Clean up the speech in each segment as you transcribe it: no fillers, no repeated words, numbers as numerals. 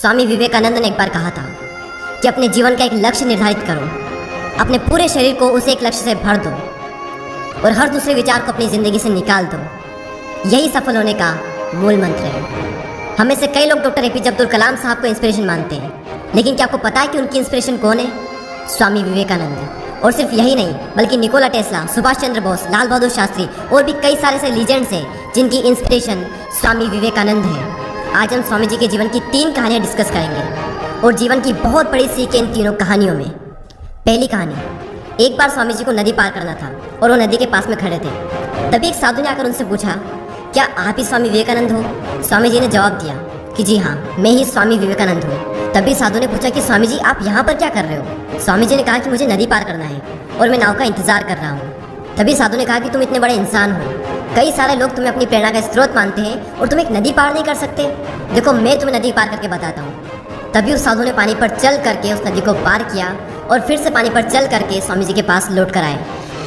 स्वामी विवेकानंद ने एक बार कहा था कि अपने जीवन का एक लक्ष्य निर्धारित करो, अपने पूरे शरीर को उस एक लक्ष्य से भर दो और हर दूसरे विचार को अपनी ज़िंदगी से निकाल दो। यही सफल होने का मूल मंत्र है। हमें से कई लोग डॉक्टर एपीजे अब्दुल कलाम साहब को इंस्पिरेशन मानते हैं, लेकिन क्या आपको पता है कि उनकी इंस्पिरेशन कौन है? स्वामी विवेकानंद। और सिर्फ यही नहीं, बल्कि निकोला टेस्ला, सुभाष चंद्र बोस, लाल बहादुर शास्त्री और भी कई सारे ऐसे लीजेंड्स हैं जिनकी इंस्पिरेशन स्वामी विवेकानंद है। आज हम स्वामी जी के जीवन की 3 कहानियां डिस्कस करेंगे और जीवन की बहुत बड़ी सीख है इन तीनों कहानियों में। पहली कहानी, एक बार स्वामी जी को नदी पार करना था और वो नदी के पास में खड़े थे। तभी एक साधु ने आकर उनसे पूछा, क्या आप ही स्वामी विवेकानंद हो? स्वामी जी ने जवाब दिया कि जी हाँ, मैं ही स्वामी विवेकानंद हूँ। तभी साधु ने पूछा कि स्वामी जी आप यहाँ पर क्या कर रहे हो? स्वामी जी ने कहा कि मुझे नदी पार करना है और मैं नाव का इंतजार कर रहा हूँ। तभी साधु ने कहा कि तुम इतने बड़े इंसान हो, कई सारे लोग तुम्हें अपनी प्रेरणा का स्रोत मानते हैं और तुम एक नदी पार नहीं कर सकते। देखो मैं तुम्हें नदी पार करके बताता हूँ। तभी उस साधु ने पानी पर चल करके उस नदी को पार किया और फिर से पानी पर चल करके स्वामी जी के पास लौट कर आए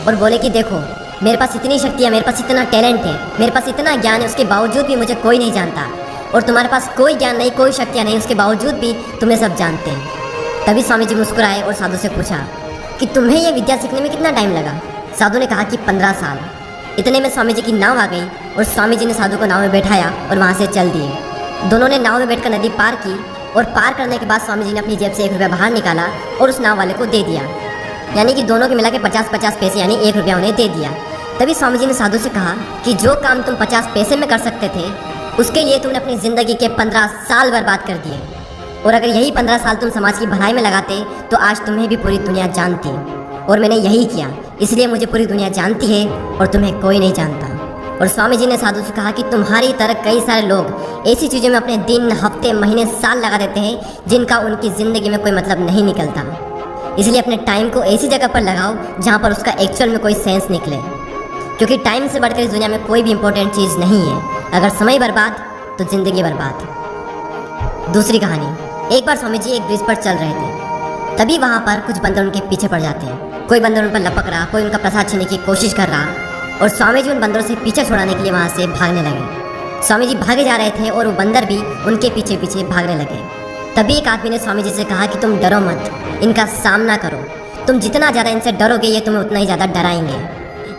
और बोले कि देखो मेरे पास इतनी शक्ति है, मेरे पास इतना टैलेंट है, मेरे पास इतना ज्ञान है, उसके बावजूद भी मुझे कोई नहीं जानता। और तुम्हारे पास कोई ज्ञान नहीं, कोई शक्तियाँ नहीं, उसके बावजूद भी तुम्हें सब जानते हैं। तभी स्वामी जी मुस्कुराए और साधु से पूछा कि तुम्हें यह विद्या सीखने में कितना टाइम लगा? साधु ने कहा कि 15 साल। इतने में स्वामी जी की नाव आ गई और स्वामी जी ने साधु को नाव में बैठाया और वहाँ से चल दिए। दोनों ने नाव में बैठकर नदी पार की और पार करने के बाद स्वामी जी ने अपनी जेब से 1 रुपया बाहर निकाला और उस नाव वाले को दे दिया। यानी कि दोनों के मिला के 50-50 पैसे यानी 1 रुपया उन्हें दे दिया। तभी स्वामी जी ने साधु से कहा कि जो काम तुम 50 पैसे में कर सकते थे, उसके लिए तुमने अपनी ज़िंदगी के 15 साल बर्बाद कर दिए। और अगर यही 15 साल तुम समाज की भलाई में लगाते तो आज तुम्हें भी पूरी दुनिया जानती। और मैंने यही किया, इसलिए मुझे पूरी दुनिया जानती है और तुम्हें कोई नहीं जानता। और स्वामी जी ने साधु से कहा कि तुम्हारी तरह कई सारे लोग ऐसी चीज़ों में अपने दिन, हफ्ते, महीने, साल लगा देते हैं जिनका उनकी ज़िंदगी में कोई मतलब नहीं निकलता। इसलिए अपने टाइम को ऐसी जगह पर लगाओ जहाँ पर उसका एक्चुअल में कोई सेंस निकले, क्योंकि टाइम से बढ़कर इस दुनिया में कोई भी इंपॉर्टेंट चीज़ नहीं है। अगर समय बर्बाद तो ज़िंदगी बर्बाद। दूसरी कहानी, एक बार स्वामी जी एक ब्रिज पर चल रहे थे। तभी वहाँ पर कुछ बंदर उनके पीछे पड़ जाते हैं। कोई बंदर उन पर लपक रहा, कोई उनका प्रसाद छीनने की कोशिश कर रहा और स्वामी जी उन बंदरों से पीछे छुड़ाने के लिए वहाँ से भागने लगे। स्वामी जी भागे जा रहे थे और वो बंदर भी उनके पीछे पीछे भागने लगे। तभी एक आदमी ने स्वामी जी से कहा कि तुम डरो मत, इनका सामना करो। तुम जितना ज़्यादा इनसे डरोगे ये तुम्हें उतना ही ज़्यादा डराएंगे।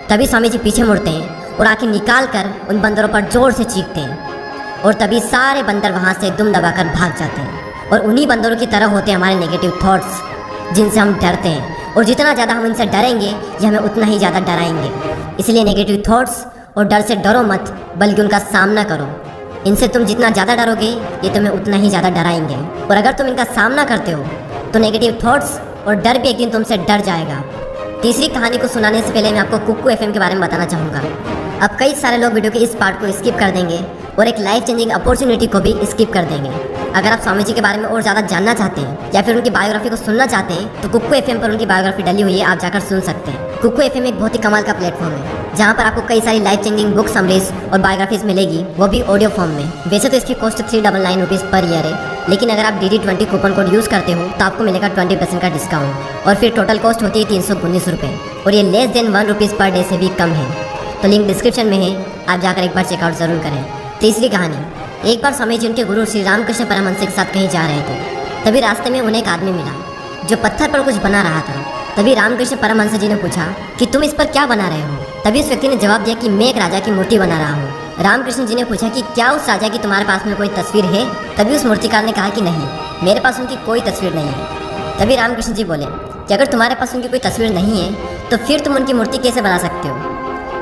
तभी स्वामी जी पीछे मुड़ते हैं और आँखें निकाल कर उन बंदरों पर जोर से चीखते हैं और तभी सारे बंदर वहाँ से दुम दबाकर भाग जाते हैं। और उन्हीं बंदरों की तरह होते हैं हमारे नेगेटिव थॉट्स, जिनसे हम डरते हैं। और जितना ज़्यादा हम इनसे डरेंगे ये हमें उतना ही ज़्यादा डराएंगे। इसलिए नेगेटिव थॉट्स और डर से डरो मत, बल्कि उनका सामना करो। इनसे तुम जितना ज़्यादा डरोगे ये तुम्हें उतना ही ज़्यादा डराएंगे। और अगर तुम इनका सामना करते हो तो नेगेटिव थॉट्स और डर भी एक दिन तुमसे डर जाएगा। तीसरी कहानी को सुनाने से पहले मैं आपको कुक्कू एफएम के बारे में बताना चाहूँगा। अब कई सारे लोग वीडियो के इस पार्ट को स्किप कर देंगे और एक लाइफ चेंजिंग अपॉर्चुनिटी को भी स्किप कर देंगे। अगर आप स्वामी जी के बारे में और ज़्यादा जानना चाहते हैं या फिर उनकी बायोग्राफी को सुनना चाहते हैं तो कुक्कू एफएम पर उनकी बायोग्राफी डली हुई है, आप जाकर सुन सकते हैं। कुक्कू एफएम एक बहुत ही कमाल का प्लेटफॉर्म है जहाँ पर आपको कई सारी लाइफ चेंजिंग बुक समरीज और बायोग्राफीज मिलेगी, वो भी ऑडियो फॉर्म में। वैसे तो इसकी कॉस्ट 399 रुपीज़ पर ईयर है, लेकिन अगर आप DD20 कूपन कोड यूज़ करते हो तो आपको मिलेगा 20% का डिस्काउंट और फिर टोटल कॉस्ट होती है 319 रुपये और ये less than 1 rupees per day से भी कम है। तो लिंक डिस्क्रिप्शन में है, आप जाकर एक बार चेकआउट ज़रूर करें। तीसरी कहानी, एक बार स्वामी जी उनके गुरु श्री रामकृष्ण परमहंस के साथ कहीं जा रहे थे। तभी रास्ते में उन्हें एक आदमी मिला जो पत्थर पर कुछ बना रहा था। तभी रामकृष्ण परमहंस जी ने पूछा कि तुम इस पर क्या बना रहे हो? तभी उस व्यक्ति ने जवाब दिया कि मैं एक राजा की मूर्ति बना रहा हूँ। रामकृष्ण जी ने पूछा कि क्या उस राजा की तुम्हारे पास में कोई तस्वीर है? तभी उस मूर्तिकार ने कहा कि नहीं, मेरे पास उनकी कोई तस्वीर नहीं है। तभी रामकृष्ण जी बोले कि अगर तुम्हारे पास उनकी कोई तस्वीर नहीं है तो फिर तुम उनकी मूर्ति कैसे बना सकते हो?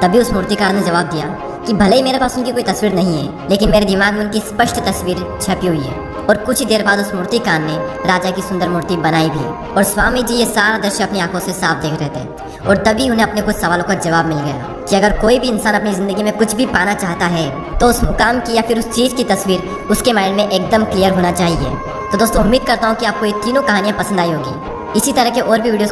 तभी उस मूर्तिकार ने जवाब दिया कि भले ही मेरे पास उनकी कोई तस्वीर नहीं है, लेकिन मेरे दिमाग में उनकी स्पष्ट तस्वीर छपी हुई है। और कुछ ही देर बाद उस मूर्तिकार ने राजा की सुंदर मूर्ति बनाई भी। और स्वामी जी ये सारा दृश्य अपनी आंखों से साफ देख रहे थे और तभी उन्हें अपने कुछ सवालों का जवाब मिल गया कि अगर कोई भी इंसान अपनी ज़िंदगी में कुछ भी पाना चाहता है तो उस मुकाम की या फिर उस चीज़ की तस्वीर उसके माइंड में एकदम क्लियर होना चाहिए। तो दोस्तों, उम्मीद करता हूँ कि आपको ये तीनों कहानियाँ पसंद आई होगी। इसी तरह के और भी वीडियोस